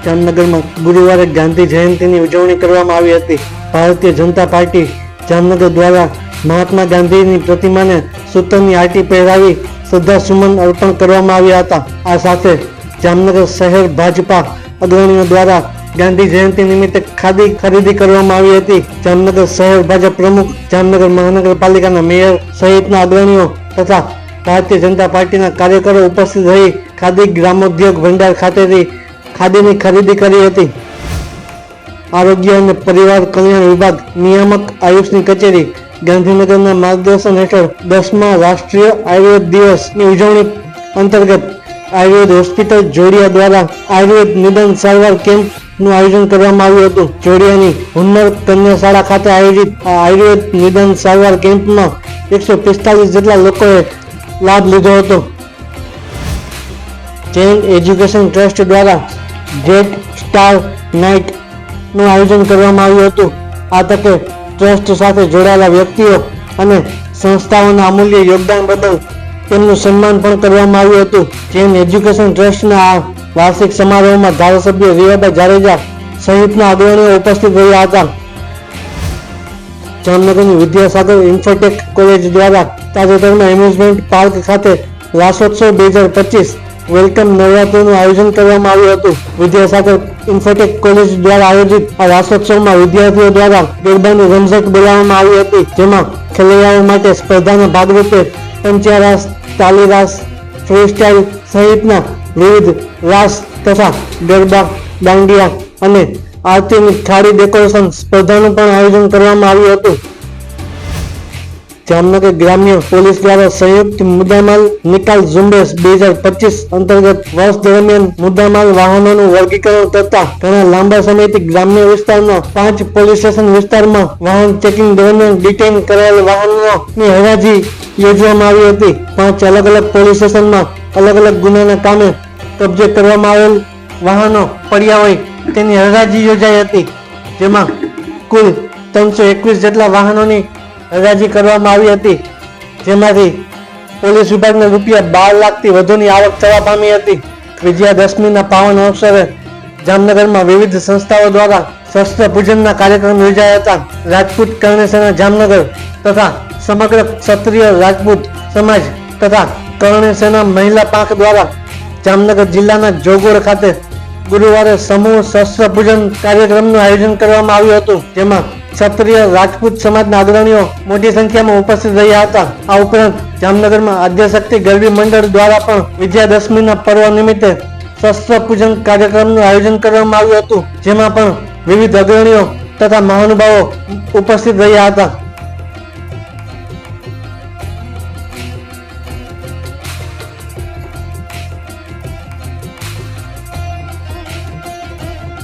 જામનગરમાં ગુરુવારે ગાંધી જયંતિની ઉજવણી કરવામાં આવી હતી. ભારતીય જનતા પાર્ટી જામનગર દ્વારા મહાત્મા ગાંધીની પ્રતિમાને સૂતરની આંટી પહેરાવી શ્રદ્ધાસુમન અર્પણ કરવામાં આવ્યા હતા. આ સાથે જામનગર શહેર ભાજપા અગ્રણીઓ દ્વારા ગાંધી જયંતિ નિમિત્તે ખાદી ખરીદી કરવામાં આવી હતી. જામનગર શહેર ભાજપ પ્રમુખ, જામનગર મહાનગરપાલિકાના મેયર સહિતના અગ્રણીઓ તથા ભારતીય જનતા પાર્ટીના કાર્યકરો ઉપસ્થિત રહી ખાદી ગ્રામોદ્યોગ ભંડાર ખાતેથી ખાદીની ખરીદી કરી હતી. આરોગ્ય અને પરિવાર કલ્યાણ વિભાગ નિયામક આયુષની કચેરી ગાંધીનગરના માર્ગદર્શન હેઠળ 10મા રાષ્ટ્રીય આયુર્વેદ દિવસની ઉજવણી અંતર્ગત આયુર્વેદ હોસ્પિટલ જોડિયા દ્વારા આયુર્વેદ નિદાન સારવાર કેમ્પનું આયોજન કરવામાં આવ્યું હતું. જોડિયાની હુન્નર કન્યા શાળા ખાતે આયોજિત આ આયુર્વેદ નિદાન સારવાર કેમ્પમાં 145 જેટલા લોકોએ લાભ લીધો હતો. જૈન એજ્યુકેશન ટ્રસ્ટ દ્વારા જેટ સ્ટાર નાઇટ નું આયોજન કરવામાં આવ્યું હતું. આ તકે ટ્રસ્ટ સાથે જોડાયેલા વ્યક્તિઓ અને સંસ્થાઓના અમૂલ્ય યોગદાન બદલ તેમનું સન્માન પણ કરવામાં આવ્યું હતું. જૈન એજ્યુકેશન ટ્રસ્ટના આ વાર્ષિક સમારોહમાં ધારાસભ્ય રીવાબા જાડેજા સહિતના અગ્રણીઓ ઉપસ્થિત રહ્યા હતા. જામનગરની વિદ્યાસાગર ઇન્ફોટેક કોલેજ દ્વારા તાજેતરમાં એમ્યુઝમેન્ટ પાર્ક ખાતે રાસોત્સવ 2025 વેલકમ નવરાત્રિનું આયોજન કરવામાં આવ્યું હતું. વિદ્યાસાગર ઇન્ફોટેક કોલેજ દ્વારા આયોજિત આ રાસોત્સવમાં વિદ્યાર્થીઓ દ્વારા ગરબાની રમઝટ બોલાવવામાં આવી હતી, જેમાં ખેલૈયાઓ માટે સ્પર્ધાના ભાગરૂપે પંચ્યા રાસ, તાલી રાસ, ફ્રી સ્ટાઇલ સહિતના વિવિધ રાસ તથા ગરબા, દાંડિયા અને આરતીની થાળી ડેકોરેશન સ્પર્ધાનું પણ આયોજન કરવામાં આવ્યું હતું. જામનગર ગ્રામ્ય પોલીસ દ્વારા સંયુક્ત મુદ્દામાલ નિકાલ ઝુંબેશ 2025 અંતર્ગત વર્ષ દરમિયાન મુદ્દામાલ વાહનોનું વર્ગીકરણ કરતા ઘણા લાંબા સમયથી ગ્રામ્ય વિસ્તારના 5 પોલીસ સ્ટેશન વિસ્તારમાં વાહન ચેકિંગ દરમિયાન ડિટેઇન કરાયેલ વાહનોની હરાજી યોજવામાં આવી હતી. 5 અલગ અલગ પોલીસ સ્ટેશનમાં અલગ અલગ ગુનાના કામે કબજે કરવામાં આવેલ વાહનો પડ્યા હોય તેની હરાજી યોજાઈ હતી, જેમાં કુલ 321 જેટલા વાહનોની હરાજી કરવામાં આવી હતી, જેમાંથી પોલીસ વિભાગના રૂપિયા 12 લાખથી વધુની આવક થવા પામી હતી. વિજયાદશમીના પાવન અવસરે જામનગરમાં વિવિધ સંસ્થાઓ દ્વારા શસ્ત્ર પૂજનના કાર્યક્રમ યોજાયા હતા. રાજપૂત કર્ણ સેના જામનગર તથા સમગ્ર ક્ષત્રિય રાજપૂત સમાજ તથા કર્ણ સેના મહિલા પાંખ દ્વારા જામનગર જિલ્લાના જોગોર ખાતે ગુરુવારે સમૂહ શસ્ત્ર પૂજન કાર્યક્રમનું આયોજન કરવામાં આવ્યું હતું, જેમાં ક્ષત્રિય રાજપૂત સમાજના અગ્રણીઓ મોટી સંખ્યામાં ઉપસ્થિત રહ્યા હતા. આ ઉપરાંત જામનગરમાં આદ્યશક્તિ ગરબી મંડળ દ્વારા પણ વિજયાદશમીના પર્વ નિમિત્તે શસ્ત્ર પૂજન કાર્યક્રમનું આયોજન કરવામાં આવ્યું હતું, જેમાં પણ વિવિધ અગ્રણીઓ તથા મહાનુભાવો ઉપસ્થિત રહ્યા હતા.